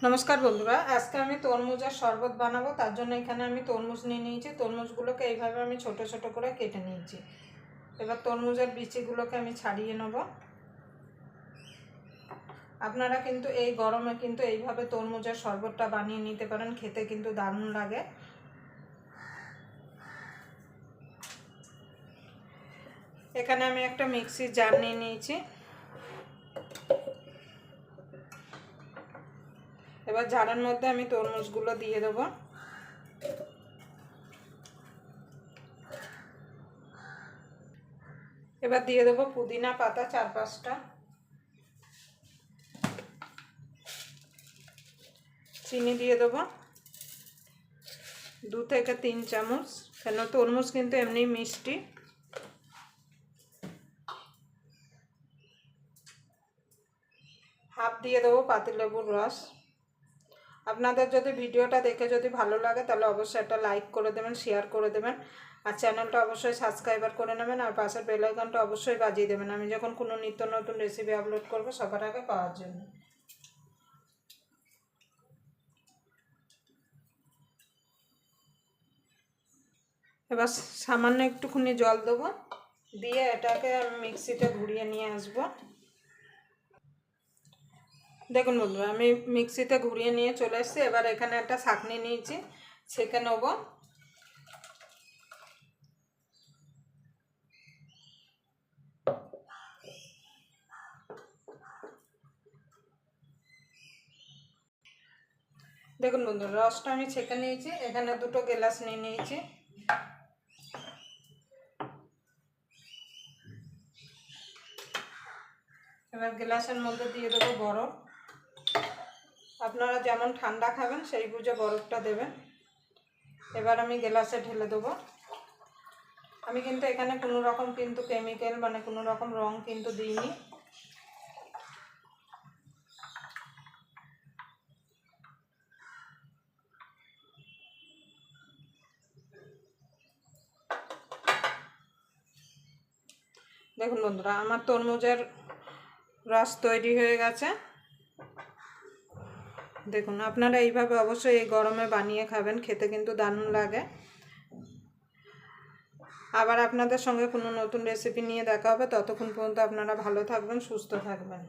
नमस्कार बंधुरा आज के तरमुजर शरबत बनाबो तार जोन्नो एखाने आमी तरमुज निये निয়েছি। तरमुजगुलोके এইভাবে আমি ছোট ছোট করে কেটে নিয়েছি। এবার तरमुজের বিচিগুলোকে আমি ছাড়িয়ে নেব। আপনারা কিন্তু এই গরমে কিন্তু এইভাবে तरमुজের শরবতটা বানিয়ে নিতে পারেন, খেতে কিন্তু দারুণ লাগে। এখানে আমি একটা মিক্সির জার নিয়ে নিয়েছি। এবার জারের মধ্যে আমি তরমুজগুলো দিয়ে দেব। এবার দিয়ে দেব পুদিনা পাতা 4-5টা, চিনি দিয়ে দেব 2 থেকে 3 চামচ, কেন তরমুজ কিন্তু এমনি মিষ্টি। হাফ দিয়ে দেব পাতিলেবুর রস। আপনাদের যদি ভিডিওটা দেখে যদি ভালো লাগে তাহলে অবশ্যই একটা লাইক করে দেবেন, শেয়ার করে দেবেন, আর চ্যানেলটা অবশ্যই সাবস্ক্রাইবার করে নেবেন, আর পাশের বেল আইকনটা অবশ্যই বাজিয়ে দেবেন আমি যখন কোনো নিত্য নতুন রেসিপি আপলোড করব সবার আগে পাওয়ার জন্য। এবার সামান্য একটুখানি জল দেব, দিয়ে এটাকে মিক্সিতে ঘুরিয়ে নিয়ে আসব। দেখুন বন্ধুরা আমি মিক্সিতে ঘুরিয়ে নিয়ে চলে এসেছি। এবার এখানে একটা ছাঁকনি নিয়েছি, ছেঁকে নেব। দেখুন বন্ধুরা রসটা আমি ছেঁকে নিয়েছি। এখানে 2টো গ্লাস নিয়ে নিয়েছি। এবার গ্লাসের মধ্যে দিয়ে দেবো বরফ। আপনারা যেমন ঠান্ডা খাবেন সেই বুঝে বরফটা দেবেন। এবার আমি গ্লাসে ঢেলে দেবো। আমি কিন্তু এখানে কোনো রকম কিন্তু কেমিক্যাল মানে কোনো রকম রং কিন্তু দিইনি। দেখুন বন্ধুরা আমার তরমুজের রস তৈরি হয়ে গেছে। দেখুন আপনারা এইভাবে অবশ্যই এই গরমে বানিয়ে খাবেন, খেতে কিন্তু দারুণ লাগে। আবার আপনাদের সঙ্গে কোনো নতুন রেসিপি নিয়ে দেখা হবে। ততক্ষণ পর্যন্ত আপনারা ভালো থাকবেন, সুস্থ থাকবেন।